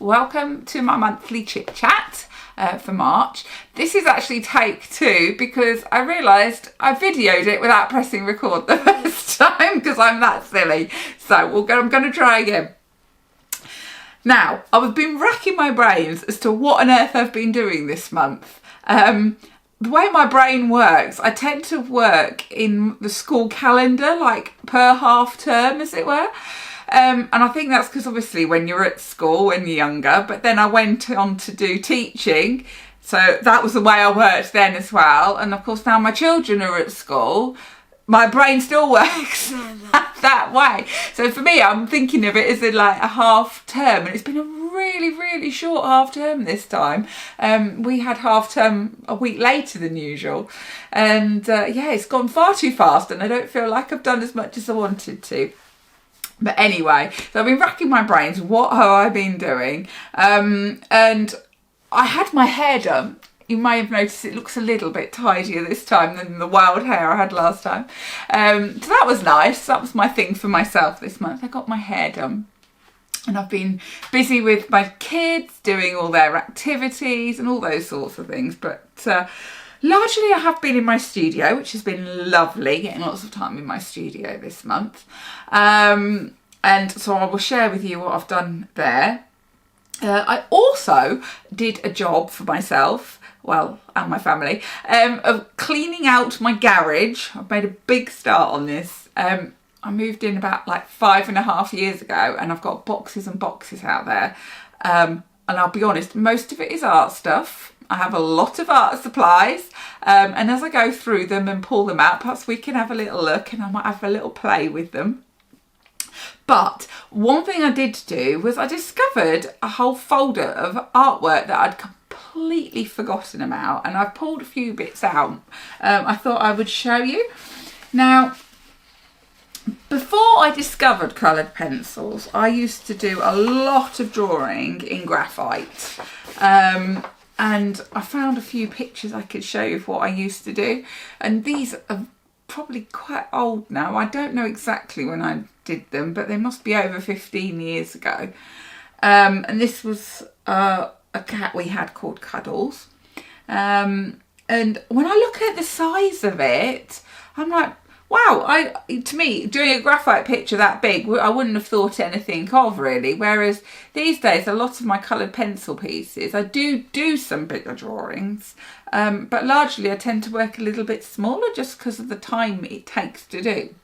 welcome to my monthly chit chat for March. This is actually take 2 because I realised I videoed it without pressing record the first time because I'm that silly. So I'm going to try again. Now, I've been racking my brains as to what on earth I've been doing this month. The way my brain works, I tend to work in the school calendar, like per half term, as it were. And I think that's because obviously when you're at school, when you're younger, but then I went on to do teaching. So that was the way I worked then as well. And of course now my children are at school, my brain still works that way. So for me, I'm thinking of it as in like a half term, and it's been a really short half term this time. We had half term a week later than usual, and yeah, it's gone far too fast, and I don't feel like I've done as much as I wanted to. But anyway, so I've been racking my brains. What have I been doing? And I had my hair done. You may have noticed it looks a little bit tidier this time than the wild hair I had last time. So that was nice. That was my thing for myself this month. I got my hair done. And I've been busy with my kids, doing all their activities and all those sorts of things. But largely I have been in my studio, which has been lovely, getting lots of time in my studio this month. And so I will share with you what I've done there. I also did a job for myself, well, and my family, of cleaning out my garage. I've made a big start on this. I moved in about like 5.5 years ago, and I've got boxes and boxes out there. And I'll be honest, most of it is art stuff. I have a lot of art supplies, and as I go through them and pull them out, perhaps we can have a little look and I might have a little play with them. But one thing I did do was I discovered a whole folder of artwork that I'd completely forgotten about, and I've pulled a few bits out. I thought I would show you. Now, before I discovered coloured pencils, I used to do a lot of drawing in graphite. And I found a few pictures I could show you of what I used to do. And these are probably quite old now. I don't know exactly when I did them, but they must be over 15 years ago. And this was a cat we had called Cuddles. And when I look at the size of it, I'm like, wow, to me, doing a graphite picture that big, I wouldn't have thought anything of really. Whereas these days, a lot of my coloured pencil pieces, I do some bigger drawings, but largely I tend to work a little bit smaller just because of the time it takes to do.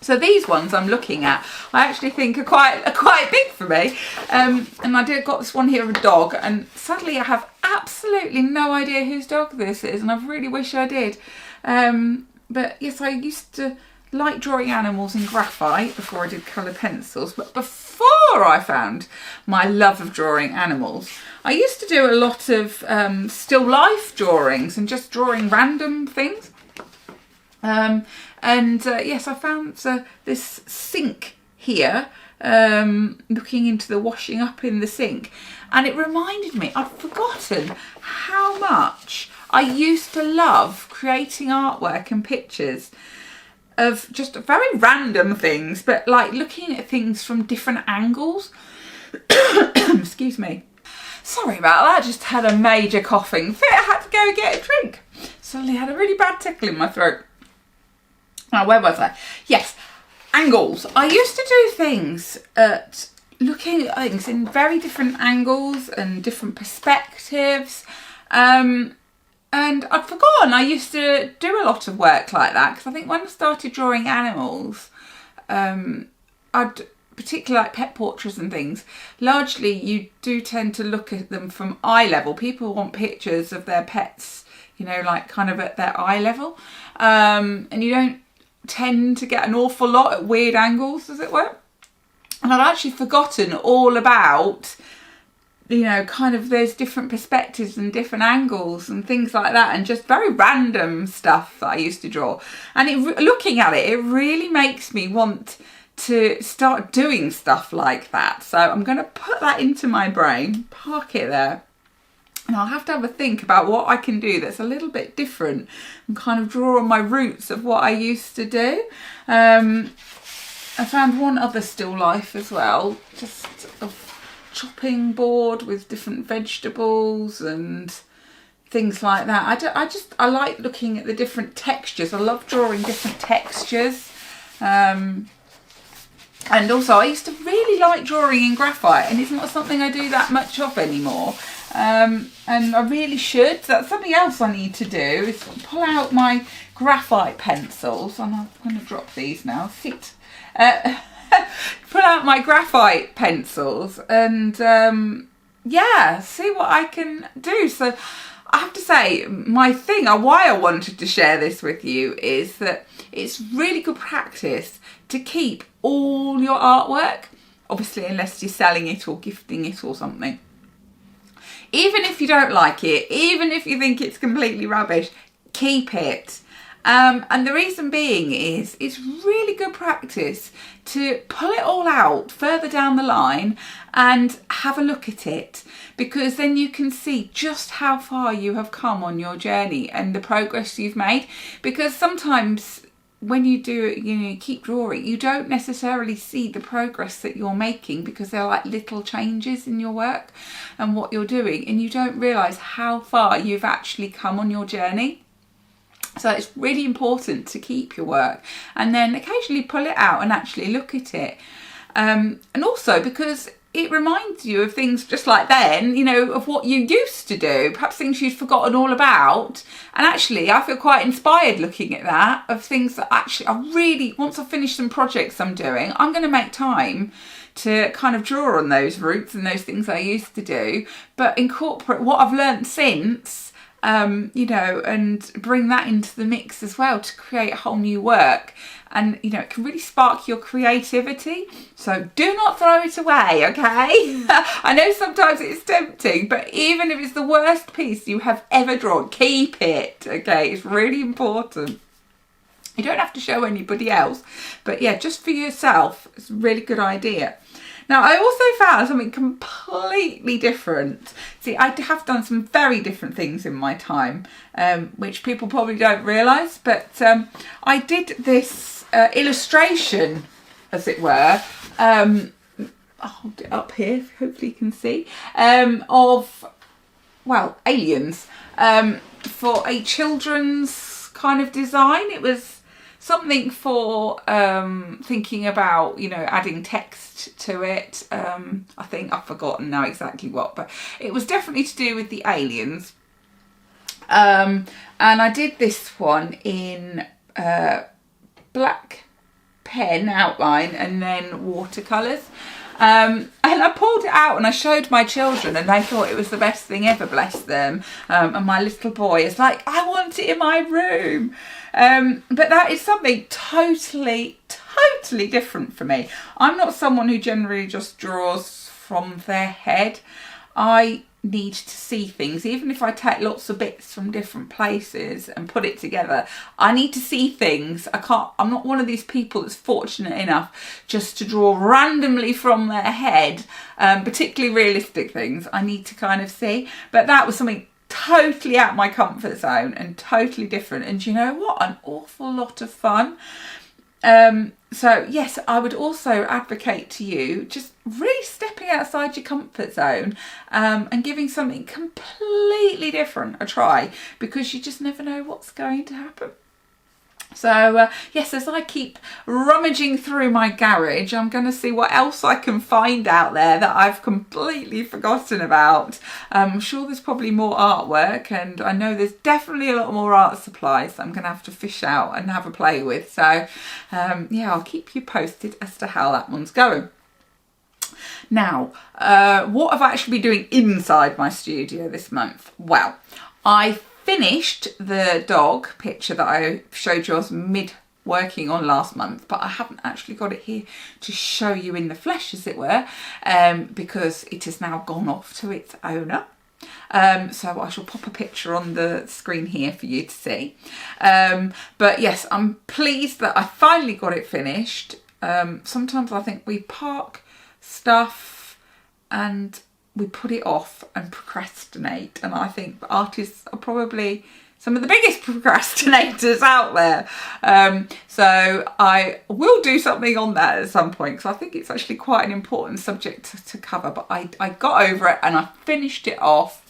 So these ones I'm looking at, I actually think are quite big for me. And I got this one here of a dog, and sadly I have absolutely no idea whose dog this is, and I really wish I did. But yes, I used to like drawing animals in graphite before I did coloured pencils. But before I found my love of drawing animals, I used to do a lot of still life drawings and just drawing random things. Yes, I found this sink here, looking into the washing up in the sink, and it reminded me, I'd forgotten how much I used to love creating artwork and pictures of just very random things, but like looking at things from different angles. Excuse me. Sorry about that, I just had a major coughing fit. I had to go get a drink. Suddenly had a really bad tickle in my throat. Now, where was I? Yes, angles. I used to do things looking at things in very different angles and different perspectives. And I'd forgotten I used to do a lot of work like that, because I think when I started drawing animals, I'd particularly like pet portraits and things, largely you do tend to look at them from eye level. People want pictures of their pets, you know, like kind of at their eye level. And you don't tend to get an awful lot at weird angles, as it were. And I'd actually forgotten all about, you know, kind of there's different perspectives and different angles and things like that, and just very random stuff that I used to draw. And looking at it, it really makes me want to start doing stuff like that. So I'm going to put that into my brain, park it there, and I'll have to have a think about what I can do that's a little bit different and kind of draw on my roots of what I used to do. I found one other still life as well, just of chopping board with different vegetables and things like that. I like looking at the different textures. I love drawing different textures. And also I used to really like drawing in graphite, and it's not something I do that much of anymore. And I really should. That's something else I need to do, is pull out my graphite pencils. And I'm going to drop these now. Sit. Pull out my graphite pencils and yeah, see what I can do. So I have to say, my thing, or why I wanted to share this with you, is that it's really good practice to keep all your artwork, obviously unless you're selling it or gifting it or something. Even if you don't like it, even if you think it's completely rubbish, keep it. And the reason being is it's really good practice to pull it all out further down the line and have a look at it, because then you can see just how far you have come on your journey and the progress you've made. Because sometimes when you do it, you keep drawing, you don't necessarily see the progress that you're making, because they're like little changes in your work and what you're doing, and you don't realise how far you've actually come on your journey. So it's really important to keep your work and then occasionally pull it out and actually look at it. And also because it reminds you of things just like then, of what you used to do, perhaps things you'd forgotten all about. And actually, I feel quite inspired looking at that, of things that actually I really, once I've finished some projects I'm doing, I'm going to make time to kind of draw on those roots and those things I used to do, but incorporate what I've learned since, and bring that into the mix as well to create a whole new work. And, it can really spark your creativity. So do not throw it away, okay? I know sometimes it's tempting, but even if it's the worst piece you have ever drawn, keep it, okay? It's really important. You don't have to show anybody else, but yeah, just for yourself, it's a really good idea. Now, I also found something completely different. See, I have done some very different things in my time, which people probably don't realise, but I did this illustration, as it were. I'll hold it up here, hopefully you can see, of, aliens, for a children's kind of design. It was something for thinking about, adding text to it. I think I've forgotten now exactly what, but it was definitely to do with the aliens. And I did this one in black pen outline and then watercolours. And I pulled it out and I showed my children, and they thought it was the best thing ever, bless them. And my little boy is like, I want it in my room. But that is something totally different for me. I'm not someone who generally just draws from their head. I need to see things. Even if I take lots of bits from different places and put it together, I need to see things. I'm not one of these people that's fortunate enough just to draw randomly from their head, particularly realistic things. I need to kind of see. But that was something totally out my comfort zone and totally different. And you know what? An awful lot of fun. So yes, I would also advocate to you just really stepping outside your comfort zone and giving something completely different a try, because you just never know what's going to happen. So yes, as I keep rummaging through my garage, I'm going to see what else I can find out there that I've completely forgotten about. I'm sure there's probably more artwork, and I know there's definitely a lot more art supplies that I'm going to have to fish out and have a play with. So yeah, I'll keep you posted as to how that one's going. Now, what have I actually been doing inside my studio this month? Well, I finished the dog picture that I showed you. I was working on last month, but I haven't actually got it here to show you in the flesh, as it were, because it has now gone off to its owner. So I shall pop a picture on the screen here for you to see. But yes, I'm pleased that I finally got it finished. Sometimes I think we park stuff and we put it off and procrastinate, and I think artists are probably some of the biggest procrastinators out there. So I will do something on that at some point, because I think it's actually quite an important subject to cover. But I got over it and I finished it off.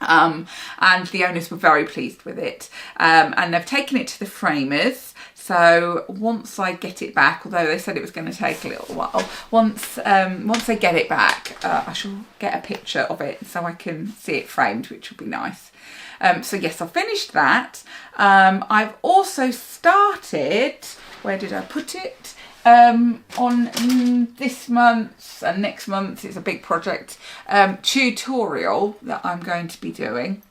And the owners were very pleased with it. And they've taken it to the framers. So once I get it back, although they said it was going to take a little while, once they get it back, I shall get a picture of it so I can see it framed, which will be nice. So yes, I finished that. I've also started, where did I put it? On this month's and next month's, it's a big project, tutorial that I'm going to be doing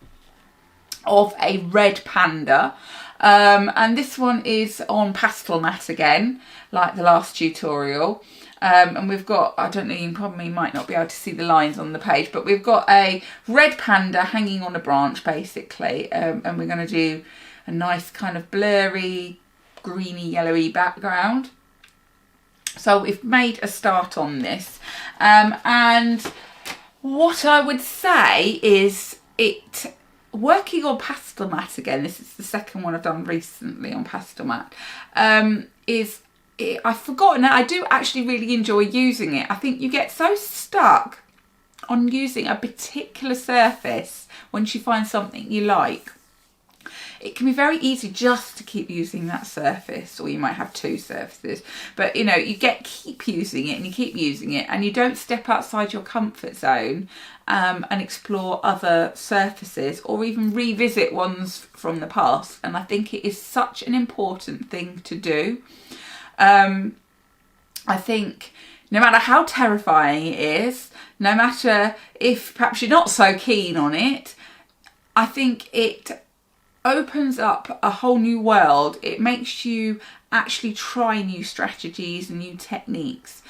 of a red panda. And this one is on pastel mat again, like the last tutorial. And we've got, I don't know, you probably might not be able to see the lines on the page, but we've got a red panda hanging on a branch, basically. And we're going to do a nice kind of blurry, greeny, yellowy background. So we've made a start on this. And what I would say is working on pastel mat again, this is the second one I've done recently on pastel mat, I've forgotten that I do actually really enjoy using it. I think you get so stuck on using a particular surface once you find something you like. It can be very easy just to keep using that surface, or you might have two surfaces, but you know, you keep using it and you keep using it, and you don't step outside your comfort zone and explore other surfaces, or even revisit ones from the past. And I think it is such an important thing to do. I think no matter how terrifying it is, no matter if perhaps you're not so keen on it, I think it opens up a whole new world. It makes you actually try new strategies and new techniques.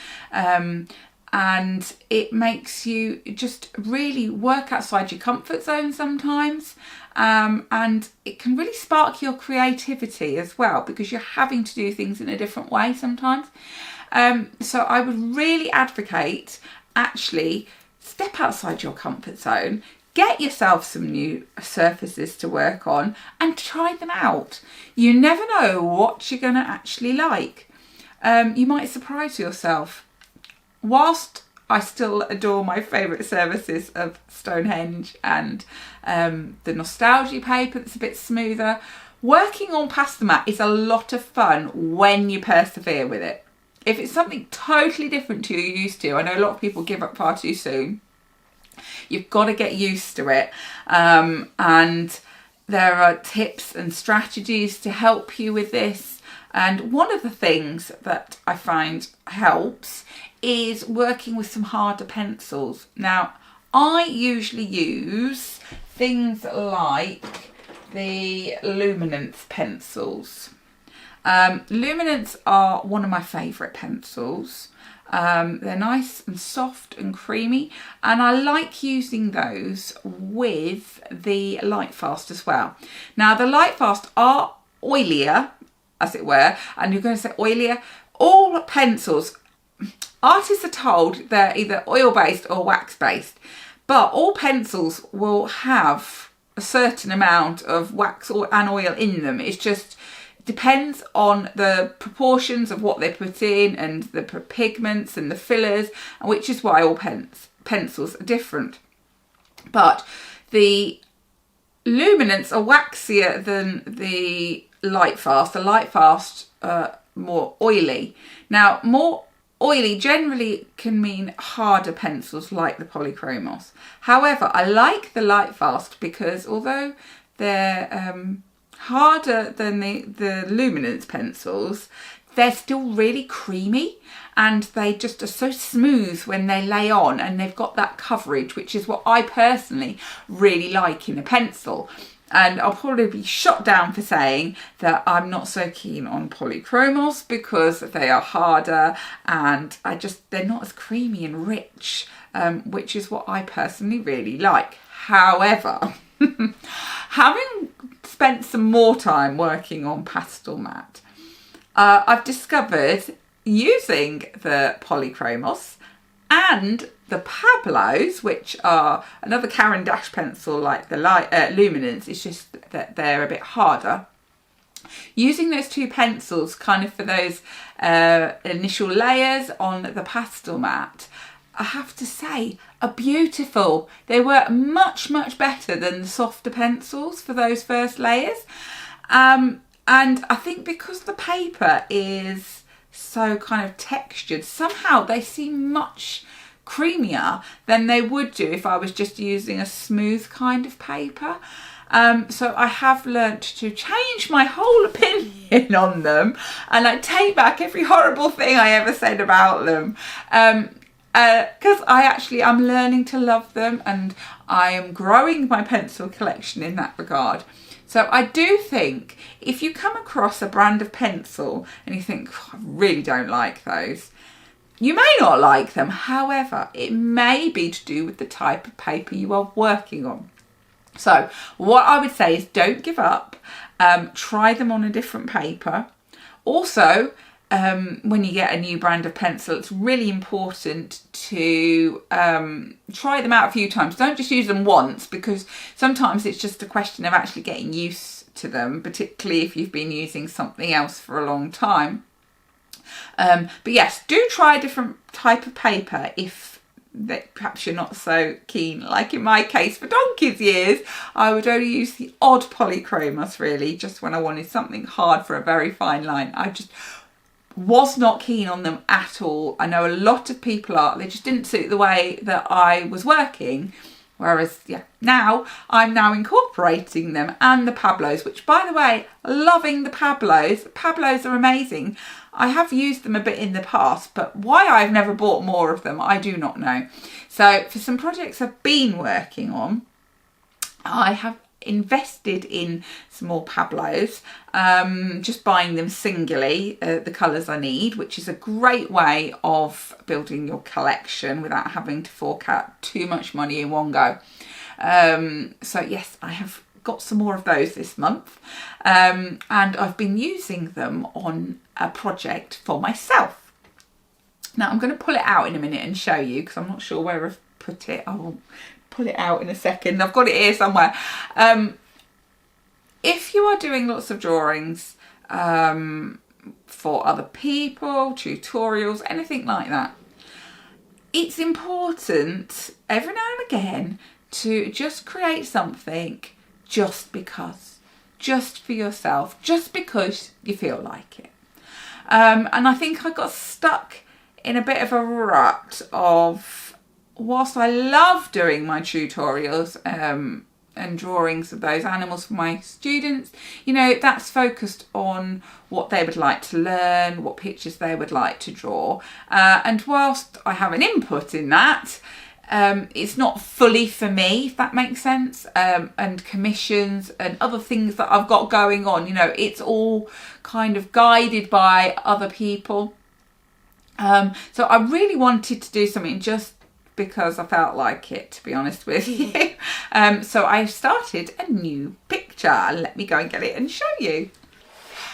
And it makes you just really work outside your comfort zone sometimes. And it can really spark your creativity as well, because you're having to do things in a different way sometimes. So I would really advocate, actually step outside your comfort zone, get yourself some new surfaces to work on and try them out. You never know what you're going to actually like. You might surprise yourself. Whilst I still adore my favourite surfaces of Stonehenge and the nostalgia paper that's a bit smoother, working on pastel mat is a lot of fun when you persevere with it. If it's something totally different to you're used to, I know a lot of people give up far too soon. You've got to get used to it. And there are tips and strategies to help you with this. And one of the things that I find helps is working with some harder pencils. Now, I usually use things like the Luminance pencils. Luminance are one of my favourite pencils. They're nice and soft and creamy, and I like using those with the Lightfast as well. Now, the Lightfast are oilier, as it were, and you're going to say oilier. All pencils, artists are told they're either oil-based or wax-based, but all pencils will have a certain amount of wax and oil in them. It's just depends on the proportions of what they put in and the pigments and the fillers, which is why all pencils are different. But the Luminance are waxier than the Lightfast. The Lightfast are more oily. Now, more oily generally can mean harder pencils like the Polychromos. However, I like the Lightfast because although they're harder than the Luminance pencils, they're still really creamy, and they just are so smooth when they lay on, and they've got that coverage, which is what I personally really like in a pencil. And I'll probably be shot down for saying that I'm not so keen on Polychromos because they are harder and they're not as creamy and rich, which is what I personally really like. However, having spent some more time working on pastel mat, I've discovered using the Polychromos and the Pablos, which are another Caran d'Ache pencil like the Luminance, it's just that they're a bit harder. Using those two pencils kind of for those initial layers on the pastel mat, I have to say, are beautiful. They work much, much better than the softer pencils for those first layers. And I think because the paper is so kind of textured, somehow they seem much creamier than they would do if I was just using a smooth kind of paper. So I have learnt to change my whole opinion on them, and I take back every horrible thing I ever said about them, because I'm learning to love them, and I am growing my pencil collection in that regard. So I do think if you come across a brand of pencil and you think, oh, I really don't like those, you may not like them. However, it may be to do with the type of paper you are working on. So what I would say is don't give up. Try them on a different paper. Also, when you get a new brand of pencil, it's really important to try them out a few times. Don't just use them once, because sometimes it's just a question of actually getting used to them, particularly if you've been using something else for a long time. But yes, do try a different type of paper if that perhaps you're not so keen. Like in my case, for donkey's years, I would only use the odd polychromos, really, just when I wanted something hard for a very fine line. I just was not keen on them at all. I know a lot of people are. They just didn't suit the way that I was working. Whereas, yeah, I'm now incorporating them, and the Pablos, which, by the way, loving the Pablos. Pablos are amazing. I have used them a bit in the past, but why I've never bought more of them, I do not know. So for some projects I've been working on, I have invested in some more Pablos, just buying them singly, the colours I need, which is a great way of building your collection without having to fork out too much money in one go. So yes, I have got some more of those this month, and I've been using them on a project for myself. Now I'm going to pull it out in a minute and show you, because I'm not sure where I've put it. I will pull it out in a second. I've got it here somewhere. If you are doing lots of drawings for other people, tutorials, anything like that, it's important every now and again to just create something just because, just for yourself, just because you feel like it. And I think I got stuck in a bit of a rut of, whilst I love doing my tutorials and drawings of those animals for my students, you know, that's focused on what they would like to learn, what pictures they would like to draw. And whilst I have an input in that, it's not fully for me, if that makes sense, and commissions and other things that I've got going on, you know, it's all kind of guided by other people. So I really wanted to do something just because I felt like it, to be honest with you. So I started a new picture. Let me go and get it and show you.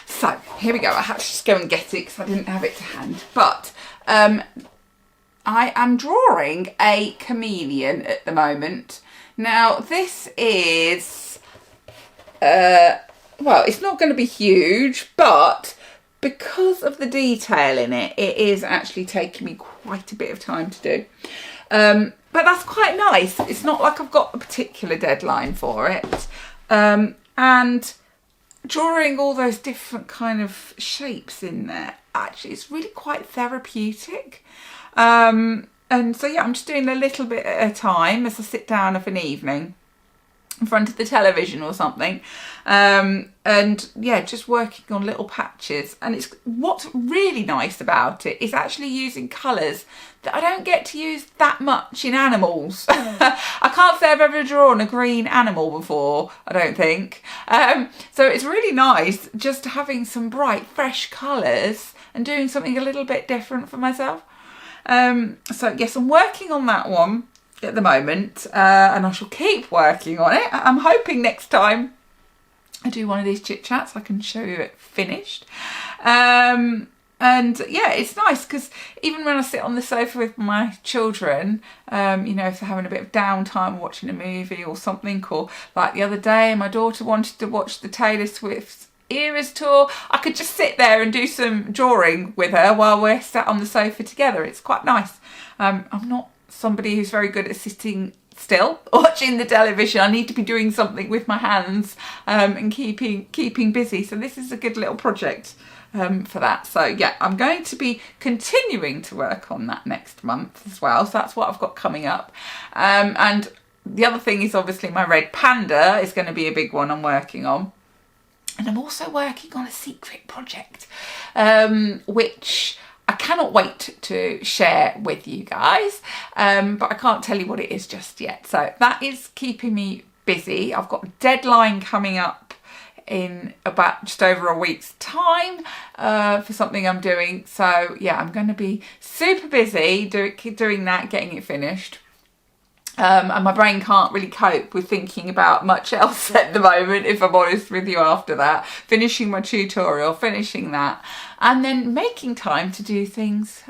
So here we go. I had to just go and get it because I didn't have it to hand. But I am drawing a chameleon at the moment. Now this is, well, it's not going to be huge, but because of the detail in it, it is actually taking me quite a bit of time to do. But that's quite nice. It's not like I've got a particular deadline for it. And drawing all those different kind of shapes in there, actually, it's really quite therapeutic. And so, yeah, I'm just doing a little bit at a time as I sit down of an evening in front of the television or something. And yeah, just working on little patches. And it's what's really nice about it is actually using colours that I don't get to use that much in animals. I can't say I've ever drawn a green animal before, I don't think. So it's really nice just having some bright, fresh colours and doing something a little bit different for myself. So yes, I'm working on that one at the moment, and I shall keep working on it. I'm hoping next time I do one of these chit chats I can show you it finished. And And yeah, it's nice because even when I sit on the sofa with my children, you know, if they're having a bit of downtime watching a movie or something, or like the other day my daughter wanted to watch the Taylor Swift Eras tour, I could just sit there and do some drawing with her while we're sat on the sofa together. It's quite nice. I'm not somebody who's very good at sitting still watching the television. I need to be doing something with my hands and keeping busy. So this is a good little project for that. So yeah, I'm going to be continuing to work on that next month as well. So that's what I've got coming up. And the other thing is obviously my red panda is going to be a big one I'm working on. And I'm also working on a secret project, which I cannot wait to share with you guys, but I can't tell you what it is just yet. So that is keeping me busy. I've got a deadline coming up in about just over a week's time for something I'm doing. So yeah, I'm going to be super busy doing that, getting it finished. And my brain can't really cope with thinking about much else at the moment, if I'm honest with you, after that. Finishing my tutorial, finishing that, and then making time to do things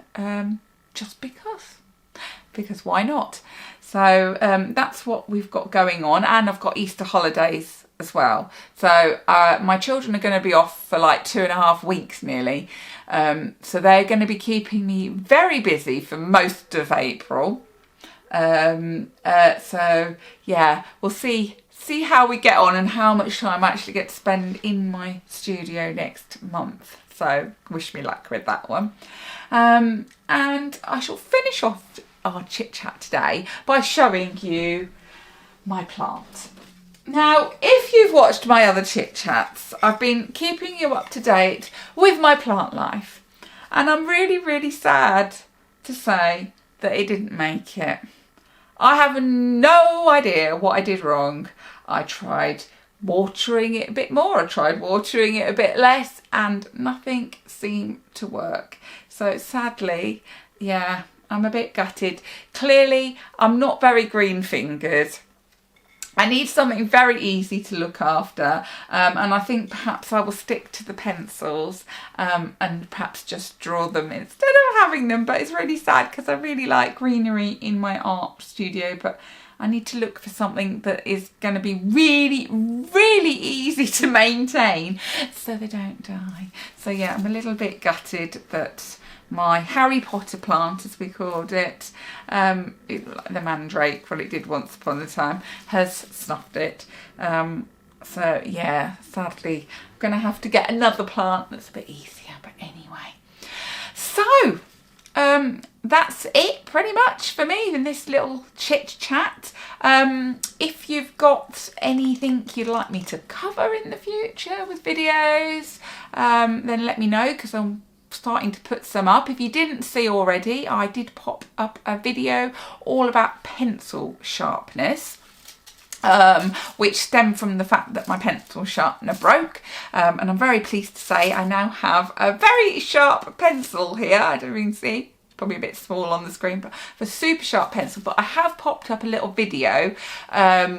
just because why not? So that's what we've got going on, and I've got Easter holidays as well. So my children are going to be off for like 2.5 weeks nearly. So they're going to be keeping me very busy for most of April. So yeah, we'll see how we get on and how much time I actually get to spend in my studio next month. So wish me luck with that one. And I shall finish off our chit chat today by showing you my plant. Now, if you've watched my other chit chats, I've been keeping you up to date with my plant life, and I'm really, really sad to say that it didn't make it. I have no idea what I did wrong. I tried watering it a bit more, I tried watering it a bit less, and nothing seemed to work. So sadly, yeah, I'm a bit gutted. Clearly, I'm not very green fingered. I need something very easy to look after, and I think perhaps I will stick to the pencils and perhaps just draw them instead of having them. But it's really sad because I really like greenery in my art studio, but I need to look for something that is going to be really, really easy to maintain so they don't die. So yeah, I'm a little bit gutted that my Harry Potter plant, as we called it, the mandrake, well, it did once upon a time, has snuffed it. So yeah, sadly, I'm going to have to get another plant that's a bit easier. But anyway, so that's it pretty much for me in this little chit chat. If you've got anything you'd like me to cover in the future with videos, then let me know, because I'm starting to put some up. If you didn't see already, I did pop up a video all about pencil sharpness, which stemmed from the fact that my pencil sharpener broke, and I'm very pleased to say I now have a very sharp pencil here. I don't even see, probably a bit small on the screen, but for super sharp pencil. But I have popped up a little video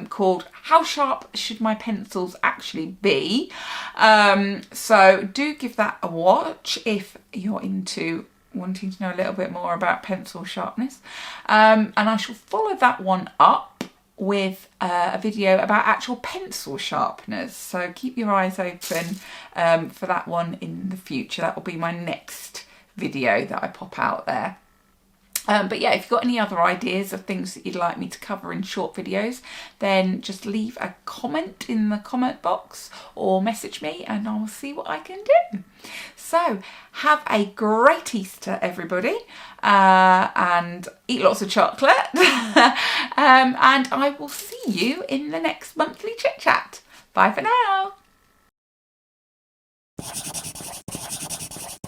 called How Sharp Should My Pencils Actually Be? So do give that a watch if you're into wanting to know a little bit more about pencil sharpness, and I shall follow that one up with a video about actual pencil sharpeners. So keep your eyes open for that one in the future. That will be my next video that I pop out there. But yeah, if you've got any other ideas of things that you'd like me to cover in short videos, then just leave a comment in the comment box or message me and I'll see what I can do. So have a great Easter, everybody, and eat lots of chocolate. And I will see you in the next monthly chit chat. Bye for now.